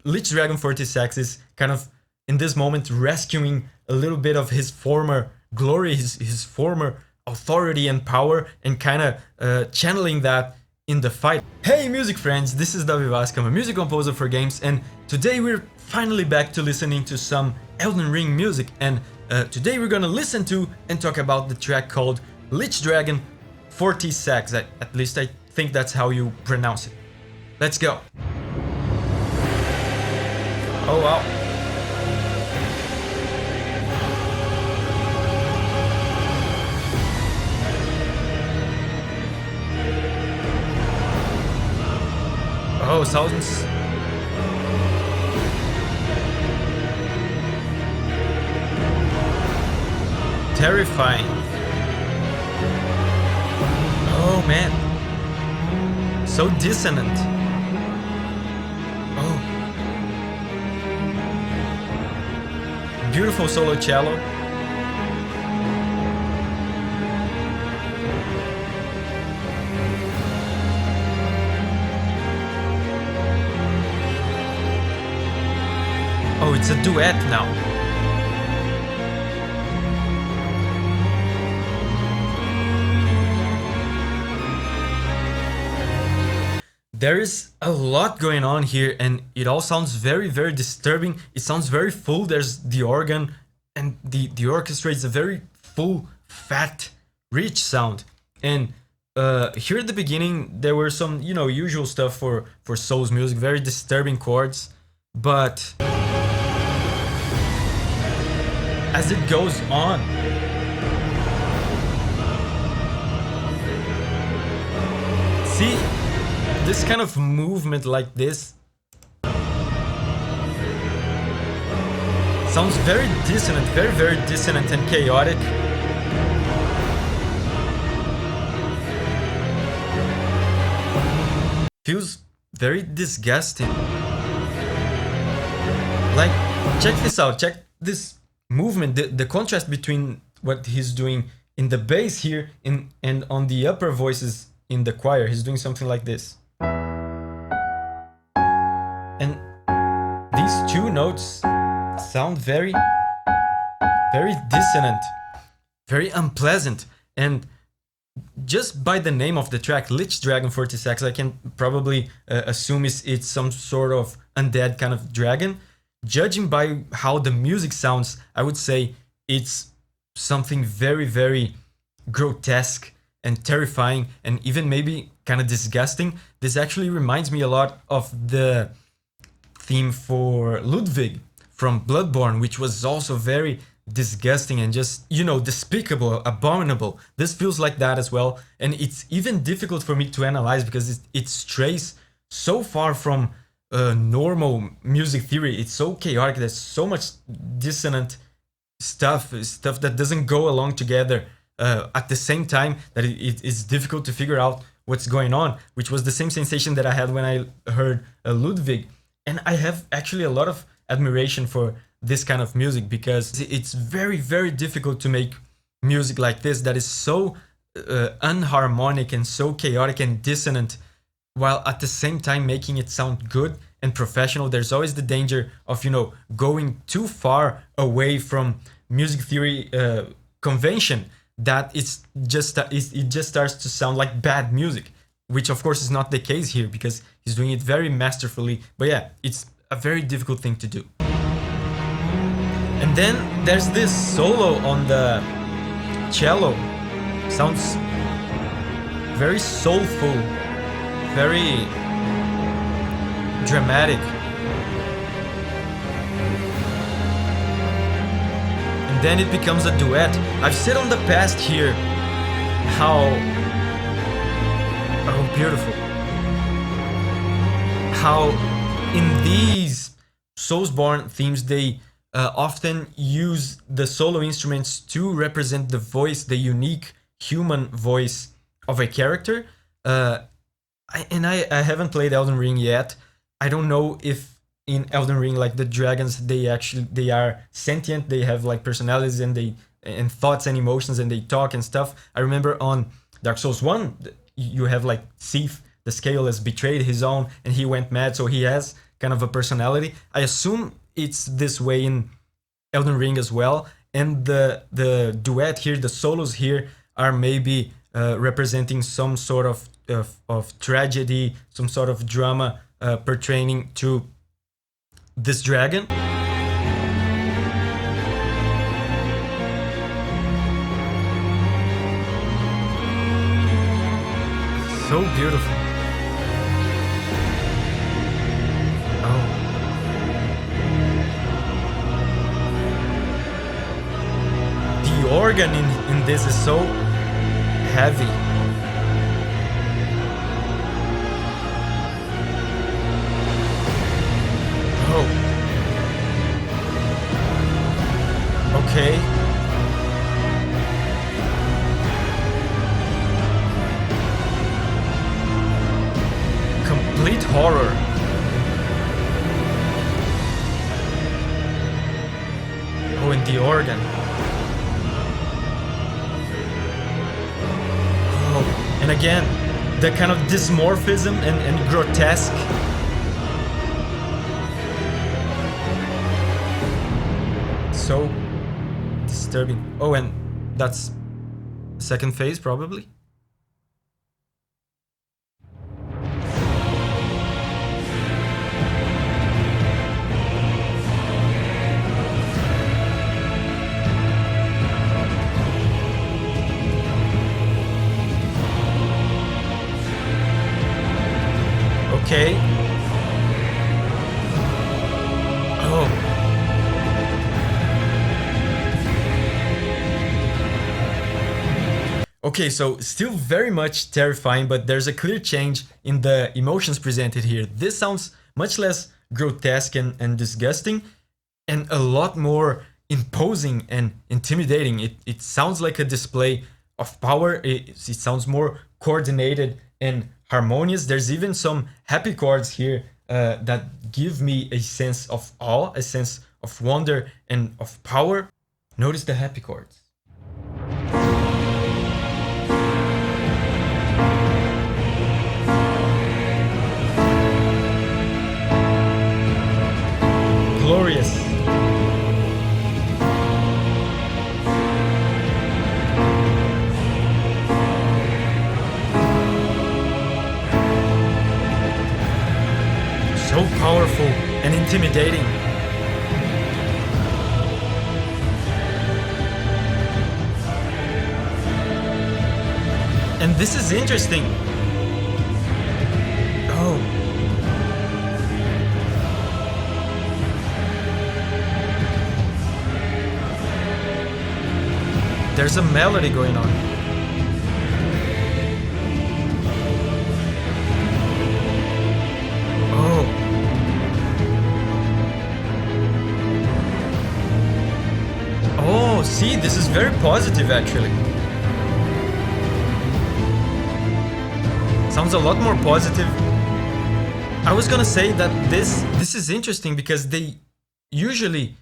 Lichdragon Fortissax is kind of in this moment rescuing a little bit of his former glory, his former authority and power, and kind of channeling that in the fight. Hey music friends, this is Davi Vasc, I'm a music composer for games, and today we're finally back to listening to some Elden Ring music, and today we're gonna listen to and talk about the track called Lichdragon Fortissax. At least I think that's how you pronounce it. Let's go. Oh wow. Oh, sounds... terrifying. Oh man. So dissonant. Oh. Beautiful solo cello. Oh, it's a duet now. There is a lot going on here, and it all sounds very, very disturbing. It sounds very full. There's the organ, and the orchestra is a very full, fat, rich sound. And here at the beginning, there were some, you know, usual stuff for Souls music, very disturbing chords. But as it goes on, see, this kind of movement like this sounds very dissonant, very, very dissonant and chaotic. Feels very disgusting. Like, check this out, check this movement, the contrast between what he's doing in the bass here and on the upper voices in the choir. He's doing something like this. And these two notes sound very, very dissonant, very unpleasant. And just by the name of the track, Lichdragon Fortissax, I can probably assume it's some sort of undead kind of dragon. Judging by how the music sounds, I would say it's something very, very grotesque and terrifying, and even maybe kind of disgusting. This actually reminds me a lot of the theme for Ludwig from Bloodborne, which was also very disgusting and just, you know, despicable, abominable. This feels like that as well, and it's even difficult for me to analyze because it strays so far from normal music theory. It's so chaotic, there's so much dissonant stuff that doesn't go along together at the same time, that it is difficult to figure out what's going on, which was the same sensation that I had when I heard Ludwig. And I have actually a lot of admiration for this kind of music, because it's very, very difficult to make music like this that is so unharmonic and so chaotic and dissonant, while at the same time making it sound good and professional. There's always the danger of, you know, going too far away from music theory convention, that it just starts to sound like bad music, which of course is not the case here, because he's doing it very masterfully. But yeah, it's a very difficult thing to do. And then there's this solo on the cello. Sounds very soulful, very dramatic. And then it becomes a duet. I've said on the past here how... oh, beautiful. How in these Soulsborne themes they often use the solo instruments to represent the voice, the unique human voice of a character. I haven't played Elden Ring yet. I don't know if in Elden Ring, like, the dragons, they are sentient, they have like personalities and thoughts and emotions, and they talk and stuff. I remember on Dark Souls 1, you have like Sif, the Scale, has betrayed his own and he went mad, so he has kind of a personality. I assume it's this way in Elden Ring as well. And the duet here, the solos here, are maybe representing some sort of tragedy, some sort of drama pertaining to this dragon. So beautiful. Oh. The organ in this is so heavy. Oh. Okay. Complete horror. Oh, and the organ. Oh, and again, the kind of dysmorphism and grotesque. So disturbing. Oh, and that's the second phase, probably. Okay. Oh. Okay, so still very much terrifying, but there's a clear change in the emotions presented here. This sounds much less grotesque and disgusting, and a lot more imposing and intimidating. It sounds like a display of power. It sounds more coordinated and harmonious. There's even some happy chords here that give me a sense of awe, a sense of wonder and of power. Notice the happy chords. Glorious. So powerful and intimidating. And this is interesting. Oh. There's a melody going on. Oh. Oh, see, this is very positive actually. Sounds a lot more positive. I was gonna say that this is interesting because they usually,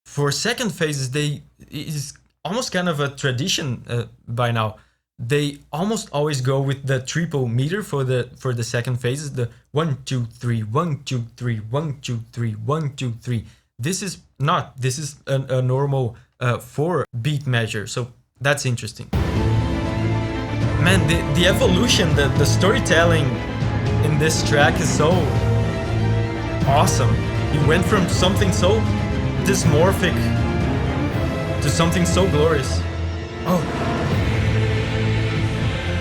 for second phases, it is almost kind of a tradition by now. They almost always go with the triple meter for the second phases, the 1 2 3 1 2 3 1 2 3 1 2 3. This is not. This is a normal 4-beat measure. So that's interesting. Man, the evolution, the storytelling in this track is so awesome. He went from something so dysmorphic to something so glorious. Oh.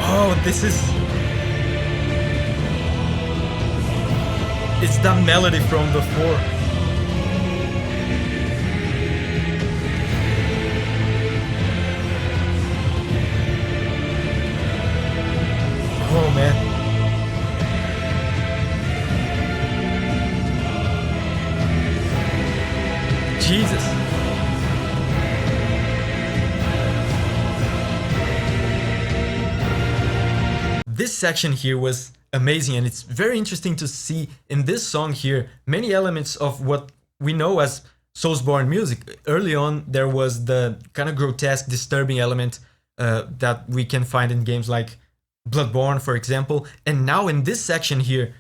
Oh, this is... It's that melody from before. Oh, man. Jesus. This section here was amazing, and it's very interesting to see in this song here many elements of what we know as soulsborne music. Early on, there was the kind of grotesque, disturbing element that we can find in games like Bloodborne, for example. And now in this section here,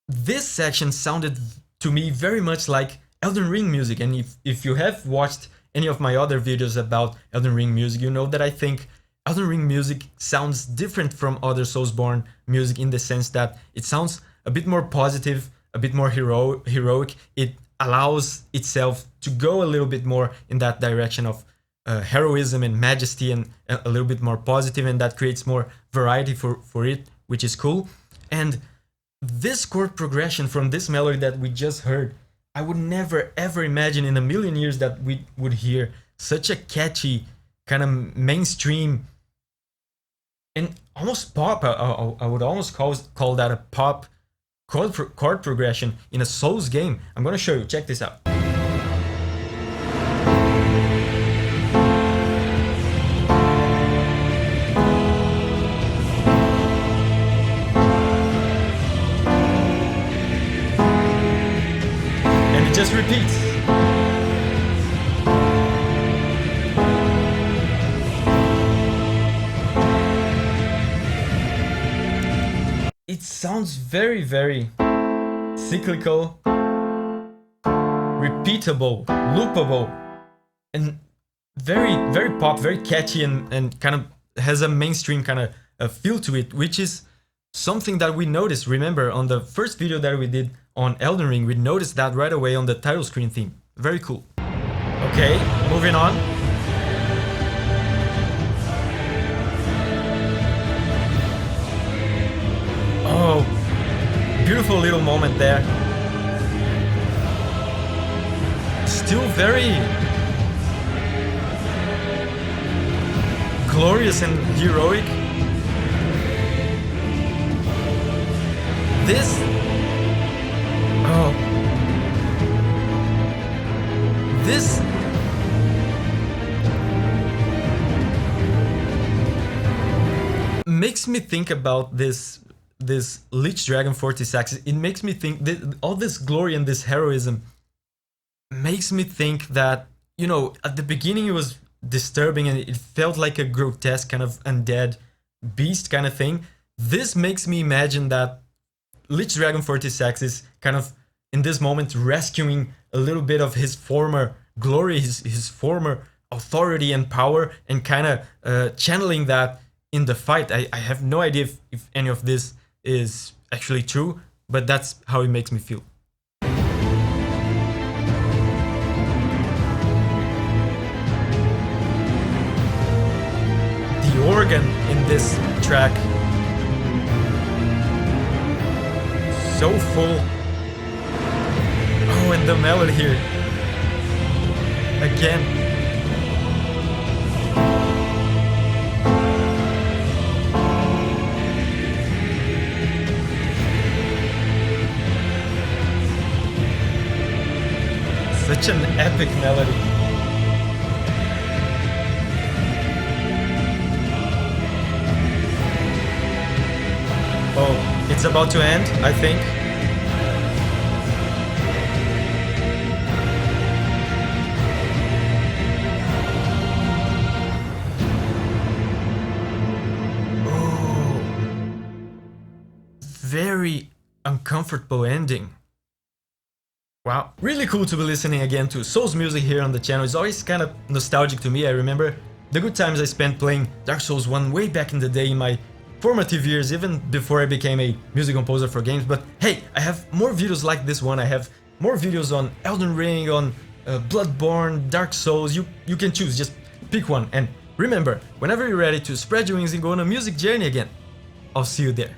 this section sounded to me very much like Elden Ring music. And if you have watched any of my other videos about Elden Ring music, you know that I think Elden Ring music sounds different from other Soulsborne music in the sense that it sounds a bit more positive, a bit more heroic. It allows itself to go a little bit more in that direction of heroism and majesty, and a little bit more positive, and that creates more variety for it, which is cool. And this chord progression from this melody that we just heard, I would never ever imagine in a million years that we would hear such a catchy, kind of mainstream and almost pop. I would almost call that a pop chord progression in a Souls game. I'm gonna show you, check this out. Just repeats. It sounds very, very cyclical, repeatable, loopable, and very, very pop, very catchy, and kind of has a mainstream kind of feel to it, which is something that we noticed. Remember, on the first video that we did on Elden Ring, we noticed that right away on the title screen theme. Very cool. Okay, moving on. Oh, beautiful little moment there. Still very glorious and heroic. This, oh, this makes me think about this Lichdragon Fortissax. It makes me think that all this glory and this heroism makes me think that, you know, at the beginning it was disturbing and it felt like a grotesque kind of undead beast kind of thing. This makes me imagine that Lichdragon Fortissax is kind of in this moment rescuing a little bit of his former glory, his former authority and power, and kind of channeling that in the fight. I have no idea if any of this is actually true, but that's how it makes me feel. The organ in this track, so full. Oh, and the melody here again. Such an epic melody. Oh, it's about to end, I think. Oh, very uncomfortable ending. Wow, really cool to be listening again to Souls music here on the channel. It's always kind of nostalgic to me. I remember the good times I spent playing Dark Souls 1 way back in the day in my formative years, even before I became a music composer for games. But hey, I have more videos like this one. I have more videos on Elden Ring, on Bloodborne, Dark Souls. You can choose, just pick one. And remember, whenever you're ready to spread your wings and go on a music journey again, I'll see you there.